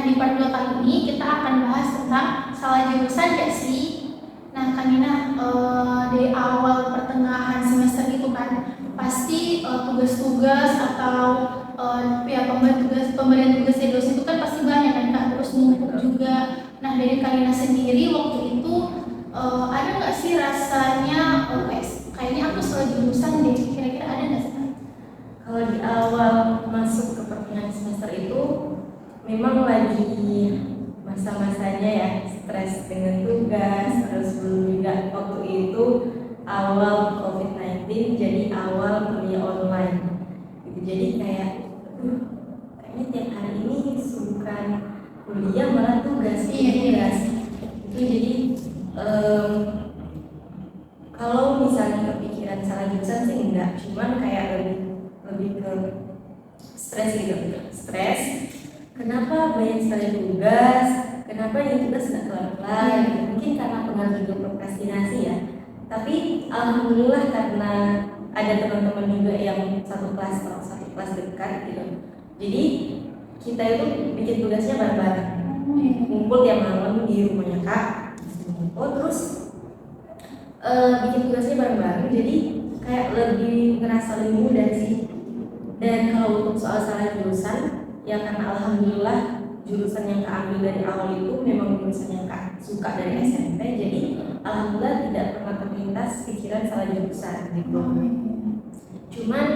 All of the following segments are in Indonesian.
di part 2 kali ini kita akan bahas tentang salah jurusan gak sih? Nah Kanina di awal pertengahan semester itu kan pasti tugas-tugas atau pemberian tugas dari dosen itu kan pasti banyak kan Kak, terus numpuk juga. Nah dari Kanina sendiri waktu itu ada nggak sih rasanya kayaknya aku salah jurusan deh, kira-kira ada nggak sih? Kalau di awal masuk ke pertengahan semester itu memang lagi masa-masanya ya, stres dengan tugas, terus belum juga waktu itu awal COVID-19, jadi awal kuliah online gitu. Jadi kayaknya tiap hari ini bukan kuliah malah tugas. Itu jadi kalau misalnya kepikiran salah jurusan sih enggak, cuman kayak lebih ke stres gitu. Stres, kenapa banyak sekali tugas, kenapa ini tugas nggak kelar-kelar, mungkin karena pengaruh juga prokrastinasi ya. Tapi alhamdulillah karena ada teman-teman juga yang satu kelas dekat gitu, jadi kita itu bikin tugasnya bareng-bareng, kumpul tiap malam di rumahnya Kak, terus bikin tugasnya bareng-bareng, jadi kayak lebih ngerasa lebih mudah sih. Dan kalau untuk soal salah jurusan, ya karena alhamdulillah jurusan yang Kak ambil dari awal itu memang jurusan yang Kak suka dari SMP, jadi alhamdulillah tidak pernah terlintas pikiran salah jurusan gitu. Cuman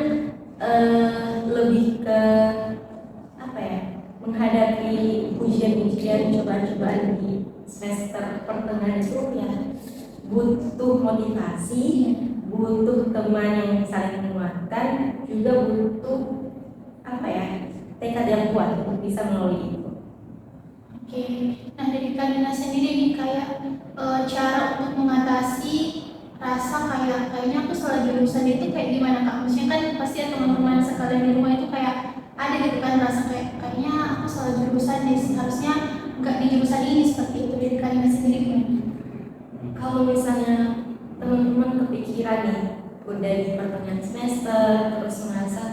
lebih ke menghadapi ujian-ujian, cobaan-cobaan di semester pertengahan itu ya butuh motivasi, butuh teman yang saling menguatkan, juga butuh tekad yang kuat untuk bisa melalui itu. Oke, nah dari Kanina sendiri nih kayak cara untuk mengatasi rasa kayaknya aku salah jurusan itu kayak gimana Kak? Maksudnya kan pasti ya teman-teman sekalian di rumah itu kayak ada gitu kan rasa kayaknya aku salah jurusan deh, harusnya nggak di jurusan ini, seperti itu. Dari Kanina sendiri gimana? Kalau misalnya teman-teman kepikiran nih udah di pertengahan semester terus merasa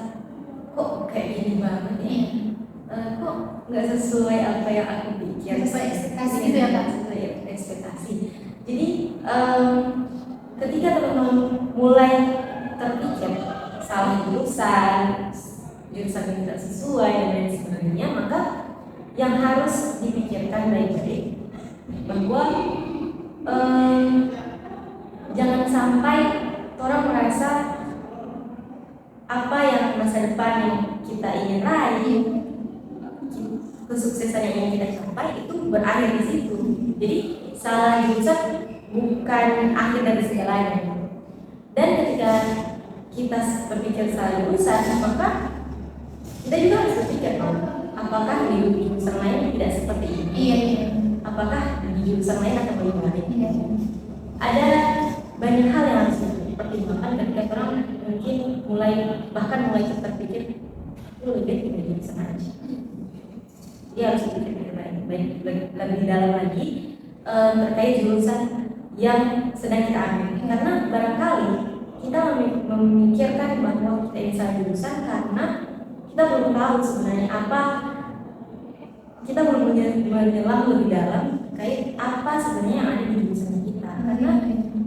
kok kayak gini banget ya, kok nggak sesuai apa yang aku pikir, sesuai ekspektasi gitu ya Kak? Sesuai ekspektasi. Jadi ketika teman-teman mulai terpikir salah jurusan yang tidak sesuai dan lain sebagainya, maka yang harus dipikirkan baik-baik bahwa jangan sampai orang merasa apa yang masa depan yang kita ingin raih, kesuksesan yang ingin kita capai itu berakhir di situ. Jadi salah jurusan bukan akhir dari segalanya. Dan ketika kita berpikir salah jurusan, maka kita juga harus berpikir apakah di jurusan lain tidak seperti ini? Apakah di jurusan lain akan lebih baik? Ada banyak hal yang harus dipertimbangkan ketika orang mungkin mulai terpikir itu lebih tidak jurusan aja. Dia harus berpikir lebih dalam lagi terkait jurusan yang sedang kita ambil. Karena barangkali kita memikirkan bahwa kita ini salah jurusan karena kita belum tahu sebenarnya apa, kita belum menyelam lebih dalam terkait apa sebenarnya yang ada di jurusan kita. Karena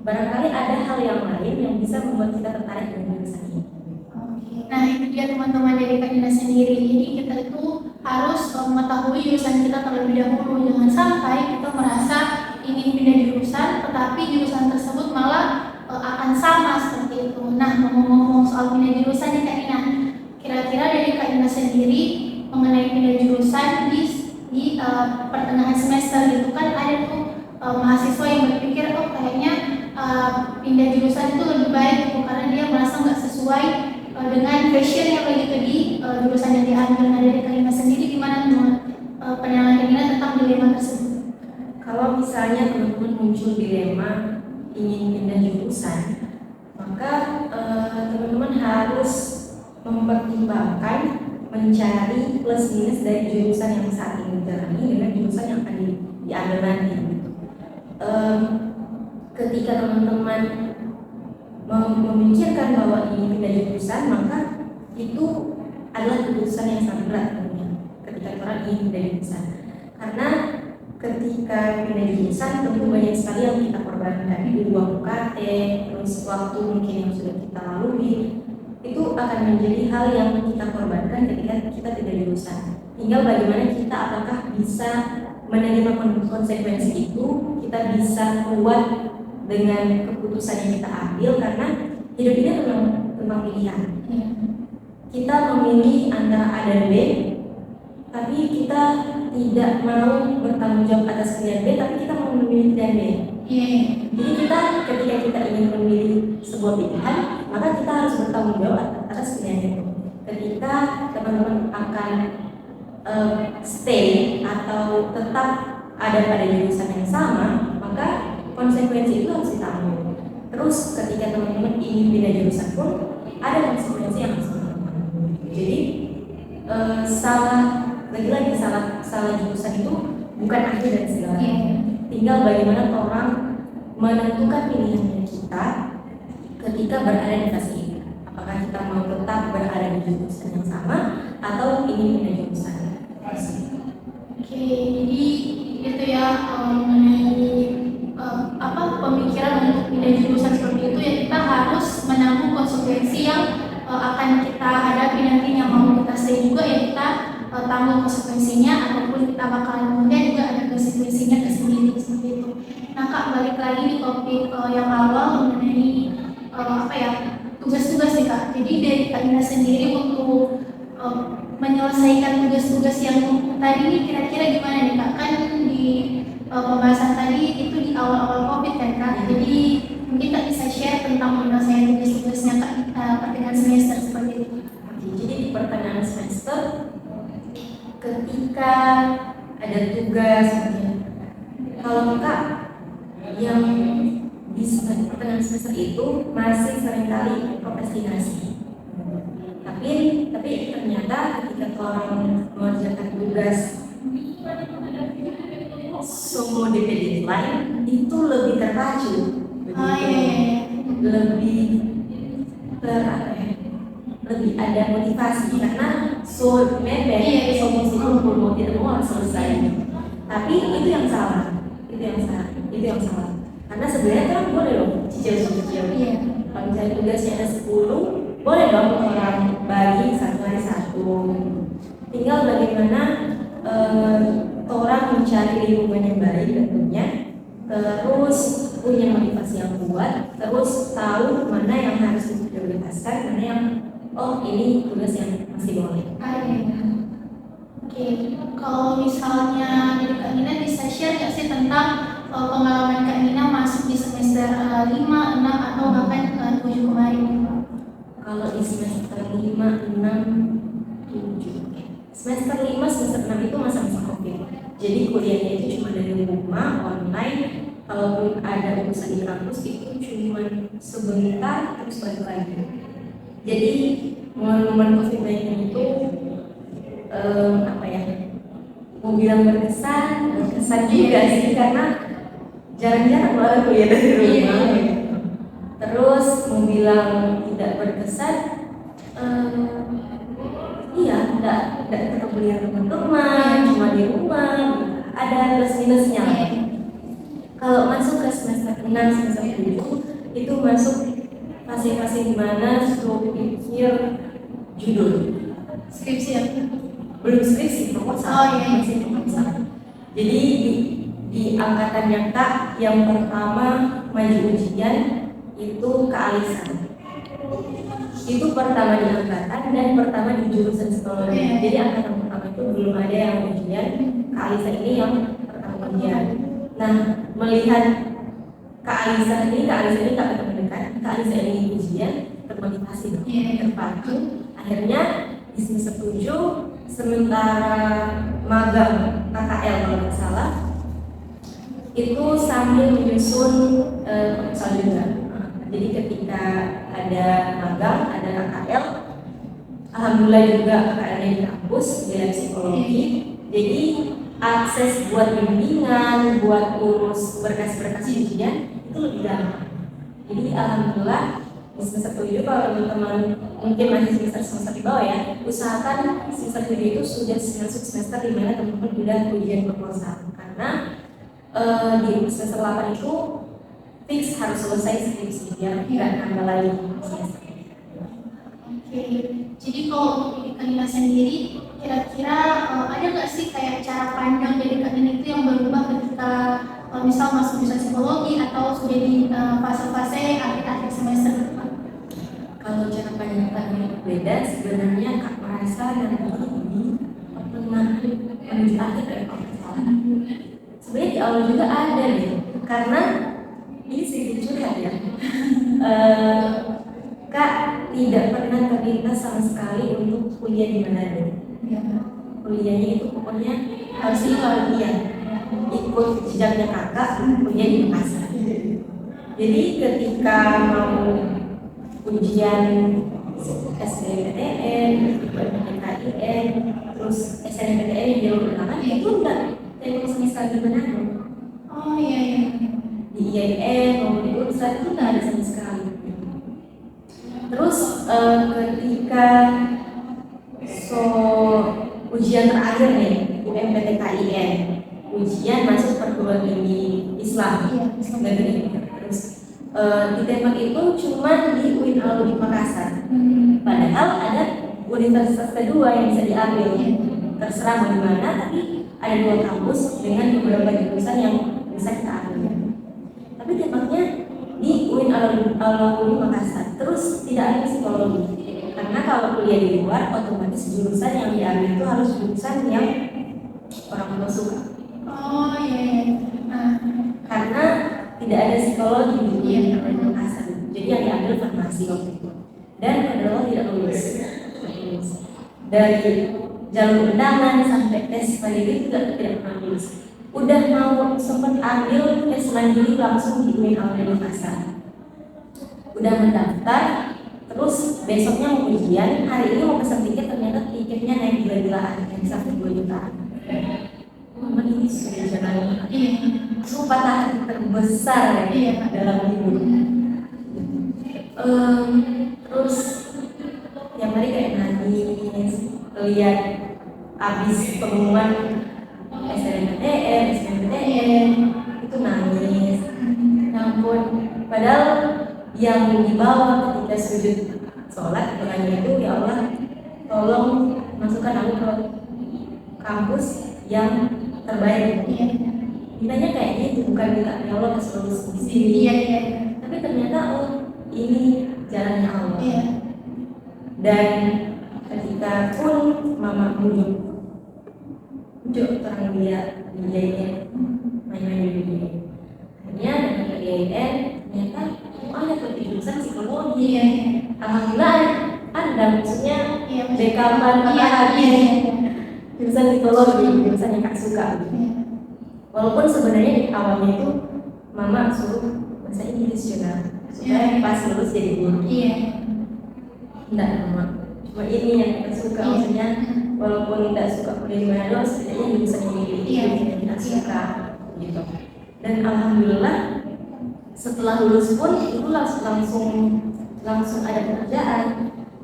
barangkali ada hal yang lain yang bisa membuat kita tertarik dengan jurusan ini. Nah itu dia teman-teman dari Kanina sendiri. Jadi kita itu harus mengetahui jurusan kita terlebih dahulu. Jangan sampai kita merasa ingin pindah jurusan, tetapi jurusan tersebut malah akan sama seperti itu. Nah ngomong-ngomong soal pindah jurusan nih Kanina, kira-kira dari Kanina sendiri mengenai pindah jurusan di pertengahan semester gitu kan ada tuh mahasiswa yang berpikir kayaknya pindah jurusan itu lebih baik gitu, karena dia merasa nggak sesuai dengan passion yang begitu di jurusan yang diambil. Nah dari Kanina sendiri gimana penilaian Kanina tentang dilema tersebut? Kalau misalnya teman-teman muncul dilema ingin pindah jurusan, maka teman-teman harus mempertimbangkan mencari plus minus dari jurusan yang saat ini jalani dengan jurusan yang akan diambil nanti. Ketika teman-teman memikirkan bahwa ini pindah jurusan, maka itu adalah keputusan yang sangat berat tentunya ketika orang ingin pindah jurusan. Karena ketika pindah jurusan tentu banyak sekali yang kita korbankan, di uang UKT, terus waktu mungkin yang sudah kita lalui, itu akan menjadi hal yang kita korbankan ketika kita pindah jurusan. Tinggal bagaimana kita apakah bisa menerima konsekuensi itu, kita bisa kuat dengan keputusan yang kita ambil, karena hidup ini tentang pilihan. Kita memilih antara A dan B, tapi kita tidak mau bertanggung jawab atas pilihan B, tapi kita mau memilih pilihan B. Jadi ketika kita ingin memilih sebuah pilihan, maka kita harus bertanggung jawab atas pilihan itu. Ketika teman-teman akan stay atau tetap ada pada jurusan yang sama, maka konsekuensi itu harus ditanggung. Terus ketika teman-teman ingin pindah jurusan pun ada konsekuensi yang harus ditanggung. Jadi lagi-lagi salah jurusan itu bukan akhir dari segalanya. Tinggal bagaimana orang menentukan pilihannya kita ketika berada di fase ini. Apakah kita mau tetap berada di jurusan yang sama atau ingin pindah jurusan? Oke, jadi itu ya mengenai pemikiran untuk pindah jurusan seperti itu, ya kita harus menanggung konsekuensi yang akan kita hadapi nantinya. Mau kita stay juga ya kita tanggung konsekuensinya, ataupun kita bakalan kemudian juga ada konsekuensinya tersendiri seperti itu. Nah Kak, balik lagi di topik yang awal mengenai tugas-tugas nih Kak. Jadi dari Kak Ina sendiri untuk menyelesaikan tugas-tugas yang tadi ini kira-kira gimana nih Kak? Kan di pembahasan tadi itu di awal-awal COVID kan Kak. Jadi mungkin Kak bisa share tentang penyelesaian tugas-tugasnya Kak pertengahan semester seperti itu. Jadi di pertengahan semester ketika ada tugas, kalau Kak yang di pertengahan semester itu masih seringkali prokrastinasi. Tapi ternyata ketika orang mengerjakan tugas semua deadline itu lebih terpacu, lebih ada motivasi, karena mepet semua itu mau tidak mau selesai. Tapi itu yang salah. Karena sebenarnya kan boleh loh cicil. Kalau misalnya tugasnya ada 10, boleh dong orang bagi satu hari satu. Tinggal bagaimana orang mencari lingkungan yang baik tentunya, terus punya motivasi yang kuat, terus tahu mana yang harus diprioritaskan, mana yang ini tugas yang masih boleh. Oke, kalau misalnya dari Kak Nina bisa share nggak sih tentang pengalaman Kak Nina masuk di semester 5, 6 atau bahkan 7 kemarin? Kalau di semester 5, 6, 7, semester 5, semester 6 itu masa-masa COVID. Jadi kuliahnya itu cuma dari rumah, online. Kalaupun ada urusan di kampus itu cuma sebentar terus balik lagi. Jadi momen-momen COVID-19 itu mau bilang berkesan juga sih, karena jarang-jarang banget kuliah dari rumah. Terus mau bilang tidak berkesan, tidak ketemu dengan teman-teman, cuma di rumah, ada plus minusnya. Kalau masuk ke semester 6, semester 7 itu masuk fase-fase dimana suruh pikir judul Skripsi ya? Belum skripsi, proposal. Masih proposal. Jadi di angkatan yang Kak yang pertama maju ujian itu Kak Alisa. Itu pertama di angkatan dan pertama di jurusan psikologi. Jadi angkatan pertama itu belum ada yang ujian. Kak Alisa ini yang pertama ujian. Nah, melihat Kak Alisa ini tak ketemu dekat, Kak Alisa ini ujian, termotivasi, terpacu. Akhirnya di semester 7 sementara magang KKL kalau nggak salah, itu sambil menyusun proposal juga. Jadi ketika ada magang, ada KKL, alhamdulillah juga KKL-nya di kampus di psikologi. Jadi akses buat bimbingan, buat urus berkas-berkas ujian itu lebih gampang. Jadi alhamdulillah semester 7 kalau teman-teman mungkin masih semester di bawah ya, usahakan semester 7 itu sudah masuk semester di mana teman-teman sudah ujian proposal, karena di semester 8 itu fix harus selesai skripsi biar nggak nambah lagi semester. Oke, jadi kalau untuk Kak Nina sendiri, kira-kira ada nggak sih kayak cara pandang dari Kak Nina itu yang berubah ketika misal masuk jurusan psikologi atau sudah di fase-fase akhir-akhir semester depan? Kalau cara pandang yang berbeda, sebenarnya Kak merasa nanti di pertengahan menuju akhir dari proposal. Sebenarnya di awal juga ada gitu, karena ini sedikit curhat ya. Kak tidak pernah terlintas sama sekali untuk kuliah di Manado. Kuliahnya itu pokoknya harus kuliah, ikut jejaknya kakak kuliah di Makassar. Jadi ketika mau ujian SNMPTN, UMPTN, terus SNMPTN yang jauh belakang, itu enggak tembak sama sekali di Manado. Oh iya. Di IAIN maupun di Unsur itu nggak ada sama sekali. Terus ketika ujian terakhir nih UMPTKIN, ujian masuk perguruan tinggi Islam negeri, terus ditembak itu cuma di UIN Alumni Makassar. Padahal ada universitas kedua yang bisa diambil, terserah mau di mana, tapi ada 2 kampus dengan beberapa jurusan yang bisa kita ambil. Tapi tembaknya di UIN Alumni Makassar, terus tidak ada psikologi. Karena kalau kuliah di luar, otomatis jurusan yang diambil itu harus jurusan yang orang tua suka. Oh iya. Karena tidak ada psikologi di UIN Alumni Makassar, jadi yang diambil farmasi waktu itu. Dan padahal tidak lulus. Dari jalur undangan sampai tes mandiri juga tidak pernah lulus. Udah mau sempat ambil tes mandiri langsung di UIN Alumni Makassar. Udah mendaftar, terus besoknya mau ujian, hari ini mau pesan tiket, ternyata tiketnya naik gila-gilaan, yang sampai 2 jutaan. Memang ini sudah jalan. Itu patah hati terbesar ya dalam hidup. Terus yang tadi kayak nangis, lihat abis pengumuman SNMPTN itu nangis, namun padahal yang dibawa ketika sujud sholat doanya itu, ya Allah tolong masukkan aku ke kampus yang terbaik. Ditanya kayak gitu, bukan minta ya Allah kasih lulus di sini. Tapi ternyata ini jalannya Allah. Dan ketika pun mama muncul terang dia di IAIN, main-main di dunia. Akhirnya dengan ke IAIN, ternyata ada jurusan psikologi. Alhamdulillah ada, maksudnya bekaman jurusan psikologi, jurusan yang Kak suka. Walaupun sebenarnya di awalnya itu mama suruh bahasa Inggris juga supaya pas lulus jadi guru. Enggak mama, cuma ini yang kita suka, maksudnya walaupun tidak suka kuliah di Manado, setidaknya jurusan ini yang kita suka gitu. Dan alhamdulillah setelah lulus pun itu langsung ada pekerjaan.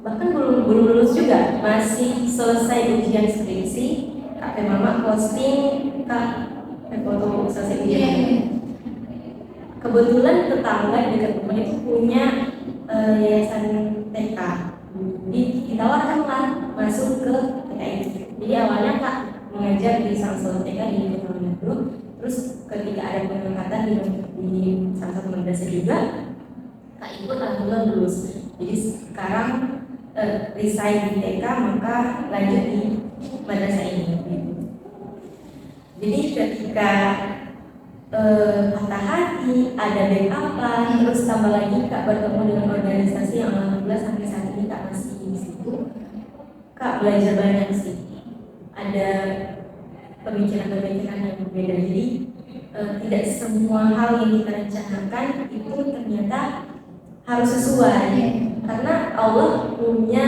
Bahkan belum lulus juga, masih selesai ujian skripsi, kakek mama posting foto selesai ujian. Kebetulan tetangga di dekat rumah itu punya yayasan TK. Ditawarkan lah masuk ke TK itu. Jadi awalnya Kak mengajar di salah satu TK di Kota Manado. Terus ketika ada pengangkatan di salah satu madrasah juga, Kak ikut, alhamdulillah lulus. Jadi sekarang resign di TK, maka lanjut di madrasah ini. Jadi ketika patah hati, ada backup, terus tambah lagi Kak bertemu dengan organisasi yang alhamdulillah sampai saat ini Kak masih di situ. Kak belajar banyak sih. Ada pemikiran-pemikiran yang berbeda. Jadi tidak semua hal yang kita rencanakan itu ternyata harus sesuai. Karena Allah punya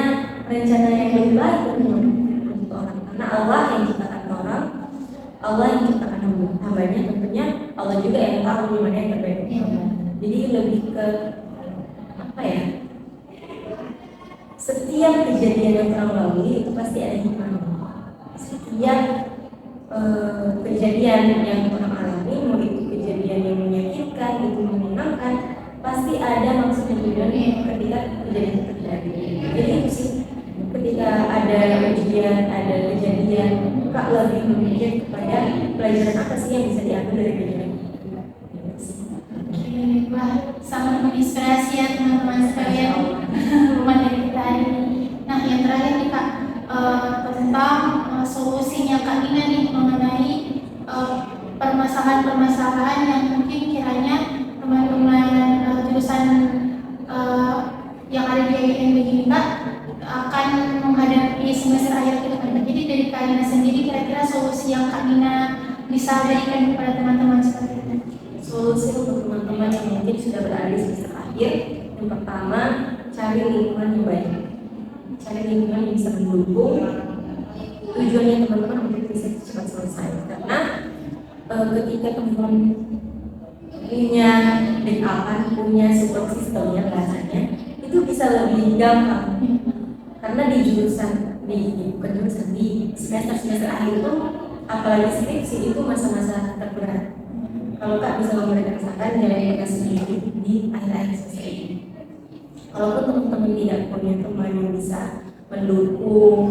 rencana yang lebih baik untuk orang. Karena Allah yang ciptakan orang, Allah yang ciptakan hambanya, tentunya Allah juga yang tahu gimana yang terbaik. Jadi lebih ke apa ya? setiap kejadian yang kamu lalui itu pasti ada hikmahnya. Setiap kejadian yang orang alami, mau itu kejadian yang menyakitkan, itu menyenangkan, pasti ada maksud dan tujuan ketika kejadian itu terjadi. Jadi itu sih, ketika ada ujian, ada kejadian, Kak lebih memikir kepada pelajaran apa sih yang bisa diambil dari kejadian itu. Oke, wah, sangat menginspirasi ya teman-teman sekalian materi kita hari ini. Nah, yang terakhir nih Kak, tentang solusinya Kak Nina nih mengenai permasalahan-permasalahan yang mungkin kiranya teman-teman jurusan yang ada di IAIN begini Kak akan menghadapi semester akhir ke depan. Jadi dari Kak Nina sendiri kira-kira solusi yang Kak Nina bisa berikan kepada teman-teman seperti itu. Solusi untuk teman-teman yang mungkin sudah berada di semester akhir, yang pertama, cari lingkungan yang baik, cari lingkungan yang bisa mendukung tujuannya teman-teman untuk bisa cepat selesai. Karena ketika teman-teman punya backupan, punya support system yang rasanya itu bisa lebih gampang. Karena di jurusan bukan jurusan, di semester akhir itu, apalagi skripsi itu masa-masa terberat. Kalau Kak bisa memberikan saran, jangan pernah sendiri di akhir-akhir semester ini. Kalaupun teman-teman tidak punya teman yang bisa mendukung,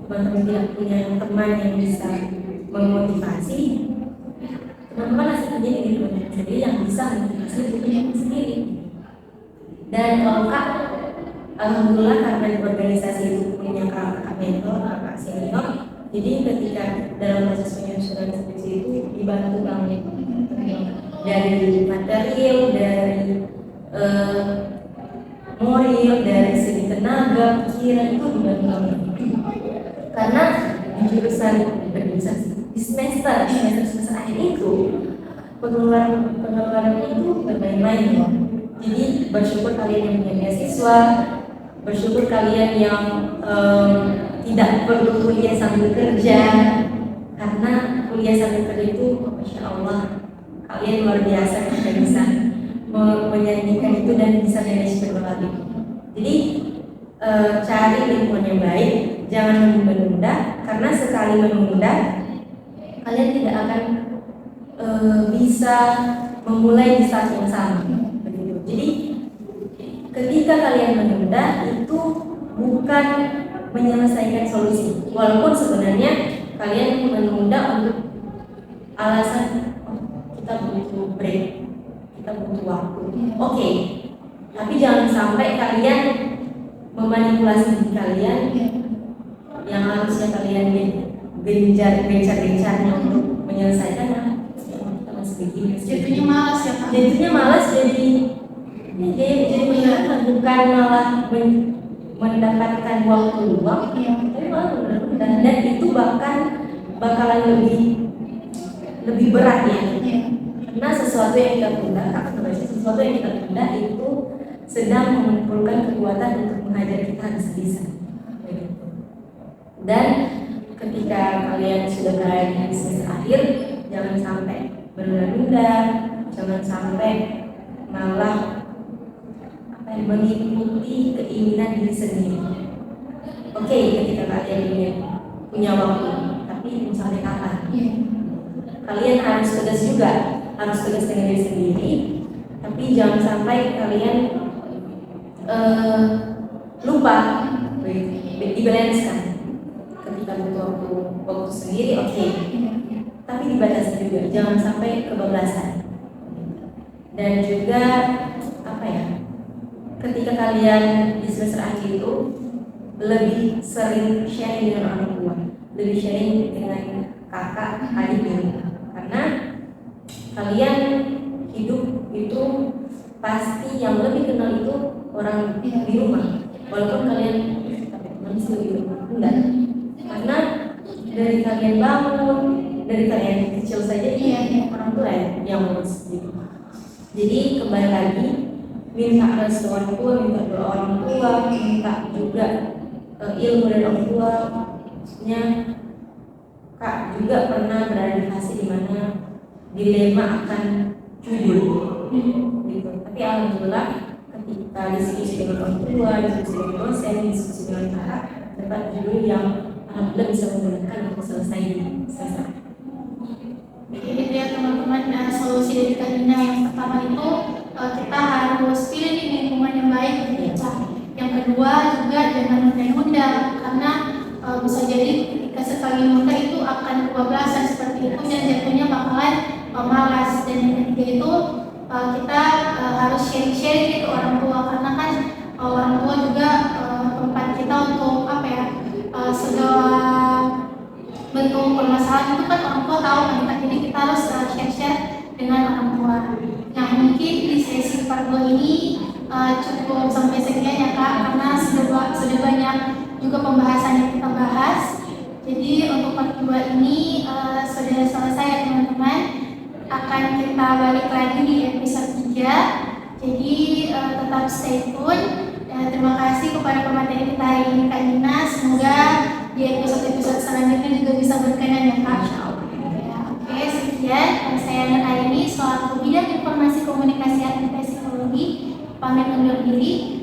teman-teman tidak punya teman yang bisa memotivasi, teman-teman harus menjadi diri teman-teman sendiri yang bisa memotivasi diri sendiri. Dan kalau Kak, alhamdulillah karena di organisasi itu punya kakak mentor, kakak senior, jadi ketika dalam proses penyusunan skripsi itu dibantu banget dari material, dari moral, dari segi tenaga, pikiran itu dibantu banget. Karena di jurusan di semester akhir itu pengeluaran itu bermain-main ya. Jadi bersyukur kalian yang punya beasiswa, bersyukur kalian yang tidak perlu kuliah sambil kerja, karena kuliah sambil kerja itu, masya Allah, kalian luar biasa kita bisa menyanyikan itu dan bisa manage berbagai. Jadi cari lingkungan yang baik, jangan menunda, karena sekali menunda kalian tidak akan bisa memulai di saat yang sama. Begitu. Jadi ketika kalian menunda itu bukan menyelesaikan solusi, walaupun sebenarnya kalian menunda untuk alasan kita butuh break, kita butuh waktu. Oke. Tapi jangan sampai kalian memanipulasi diri kalian yang harusnya kalian gencar-gencarnya untuk menyelesaikan. Kita masih begini. Jatuhnya malas ya Kak? Jatuhnya malas, jadi bukan malah mendapatkan waktu luang, tapi malah menunda. Dan itu bakalan lebih berat ya. Karena sesuatu yang kita tunda, itu sedang mengumpulkan kekuatan untuk menghajar kita habis-habisan. Dan ketika kalian sudah berada di semester akhir, jangan sampai menunda, jangan sampai malah mengikuti keinginan diri sendiri. Oke, ketika kalian punya waktu, tapi misalnya kapan? Kalian harus tegas juga, harus tegas dengan diri sendiri, tapi jangan sampai kalian lupa dibalancekan. Ketika butuh waktu sendiri, oke, tapi dibatasi juga, jangan sampai kebablasan. Dan juga ketika kalian di semester akhir itu lebih sering sharing dengan orang tua, lebih sharing dengan kakak, adik, karena kalian hidup itu pasti yang lebih kenal itu orang di rumah, walaupun kalian manusia di rumah enggak, karena dari kalian bangun, dari kalian kecil saja orang tua yang ngurus gitu. Jadi kembali lagi, minta restu orang tua, minta doa orang tua, minta juga ilmu dari orang tua. Maksudnya Kak juga pernah berada di fase dimana dilema akan jujur gitu. Tapi alhamdulillah ketika diskusi dengan orang tua, diskusi dengan dosen, diskusi dengan kakak, dapat judul yang alhamdulillah bisa menggunakan untuk selesai semester. Jadi itu ya teman-teman, solusi dari Kak Dina yang pertama itu kita harus pilih di lingkungan yang baik untuk kita. Yang kedua juga jangan nunda-nunda, karena bisa jadi ketika sekali nunda itu akan kebablasan seperti itu dan jatuhnya bakalan malas. Dan yang ketiga itu kita harus sharing-sharing ke orang tua, karena kan orang tua juga tempat kita untuk apa ya, segala bentuk permasalahan itu kan orang tua tahu kan, jadi kita harus share-share dengan orang tua. Nah mungkin di sesi part 2 ini cukup sampai sekian ya Kak, karena sudah banyak juga pembahasan yang kita bahas. Jadi untuk part 2 ini sudah selesai ya teman-teman, akan kita balik lagi di episode 3. Jadi tetap stay tune. Terima kasih kepada pemateri kita hari ini Kak Dina, semoga di episode-episode selanjutnya juga bisa berkenan ya Kak. Ya, oke, sekian saya hari ini soal bidang informasi komunikasi dan psikologi. Pamit undur diri.